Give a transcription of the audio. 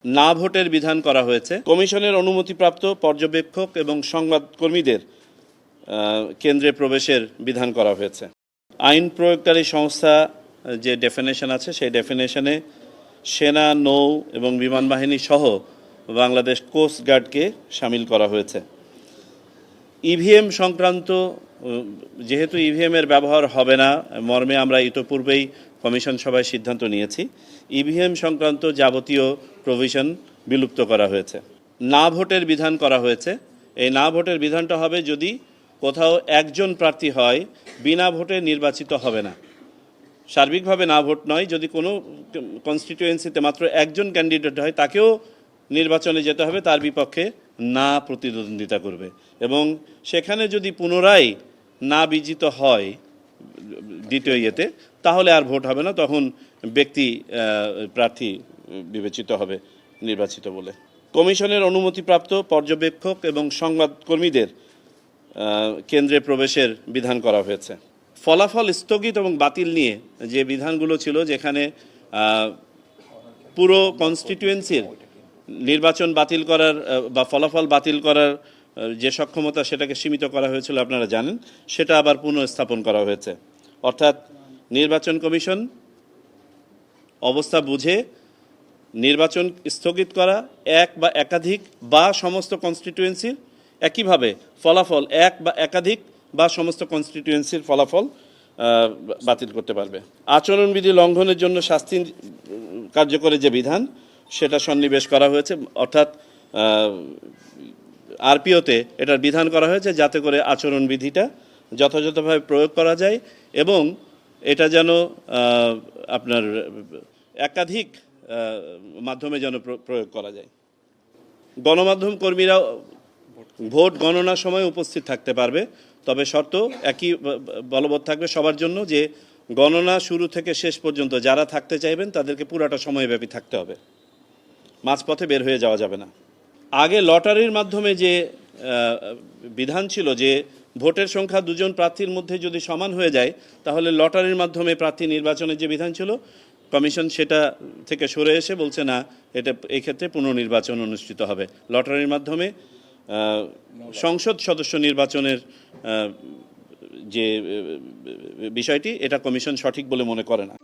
না ভোটের বিধান করা হয়েছে। কমিশনের অনুমতিপ্রাপ্ত পর্যবেক্ষক এবং সংবাদকর্মীদের কেন্দ্রে প্রবেশের বিধান করা হয়েছে। আইন প্রয়োগকারী সংস্থা যে ডেফিনেশন আছে সেই ডেফিনেশনে সেনা, নৌ এবং বিমান বাহিনী সহ বাংলাদেশ কোস্ট গার্ডকে শামিল করা হয়েছে। ইভিএম সংক্রান্ত যেহেতু ইভিএমের ব্যবহার হবে না মর্মে আমরা ইতোপূর্বেই কমিশন সভায় সিদ্ধান্ত নিয়েছি, ইভিএম সংক্রান্ত যাবতীয় প্রভিশন বিলুপ্ত করা হয়েছে। না ভোটের বিধান করা হয়েছে। এই না ভোটের বিধানটা হবে যদি কোথাও একজন প্রার্থী হয় বিনা ভোটে নির্বাচিত হবে না। সার্বিকভাবে না ভোট নয়, যদি কোনো কনস্টিটিউয়েন্সিতে মাত্র একজন ক্যান্ডিডেট হয় তাকেও নির্বাচনে যেতে হবে, তার বিপক্ষে না প্রতিদ্বন্দ্বিতা করবে এবং সেখানে যদি পুনরায় না বিজিত হয় দ্বিতীয় ইয়েতে, তাহলে আর ভোট হবে না, তখন ব্যক্তি প্রার্থী বিবেচিত হবে নির্বাচিত বলে। কমিশনের অনুমতিপ্রাপ্ত পর্যবেক্ষক এবং সংবাদকর্মীদের কেন্দ্রে প্রবেশের বিধান করা হয়েছে। ফলাফল স্থগিত এবং বাতিল নিয়ে যে বিধানগুলো ছিল, যেখানে পুরো কনস্টিটিউয়েন্সির নির্বাচন বাতিল করার বা ফলাফল বাতিল করার যে সক্ষমতা সেটাকে সীমিত করা হয়েছিল আপনারা জানেন, সেটা আবার পুনঃস্থাপন করা হয়েছে। অর্থাৎ নির্বাচন কমিশন অবস্থা বুঝে নির্বাচন স্থগিত করা এক বা একাধিক বা সমস্ত কনস্টিটিউয়েন্সির, একইভাবে ফলাফল এক বা একাধিক বা সমস্ত কনস্টিটিউয়েন্সির ফলাফল বাতিল করতে পারবে। আচরণবিধি লঙ্ঘনের জন্য শাস্তি কার্যকরের যে বিধান সেটা সন্নিবেশ করা হয়েছে, অর্থাৎ আরপিওতে এটার বিধান করা হয়েছে যাতে করে আচরণবিধিটা যথাযথভাবে প্রয়োগ করা যায় এবং এটা যেন আপনার একাধিক মাধ্যমে যেন প্রয়োগ করা যায়। গণমাধ্যম কর্মীরা ভোট গণনার সময় উপস্থিত থাকতে পারবে, তবে শর্ত একই বলবৎ থাকবে সবার জন্য যে গণনা শুরু থেকে শেষ পর্যন্ত যারা থাকতে চাইবেন তাদেরকে পুরাটা সময়ব্যাপী থাকতে হবে, মাঝপথে বের হয়ে যাওয়া যাবে না। আগে লটারির মাধ্যমে যে বিধান ছিল যে ভোটের সংখ্যা দুজন প্রার্থীর মধ্যে যদি সমান হয়ে যায় তাহলে লটারির মাধ্যমে প্রার্থী নির্বাচনের যে বিধান ছিল, কমিশন সেটা থেকে সরে এসে বলছে না, এটা এই ক্ষেত্রে পুনর্নির্বাচন অনুষ্ঠিত হবে। লটারির মাধ্যমে সংসদ সদস্য নির্বাচনের যে বিষয়টি, এটা কমিশন সঠিক বলে মনে করে না।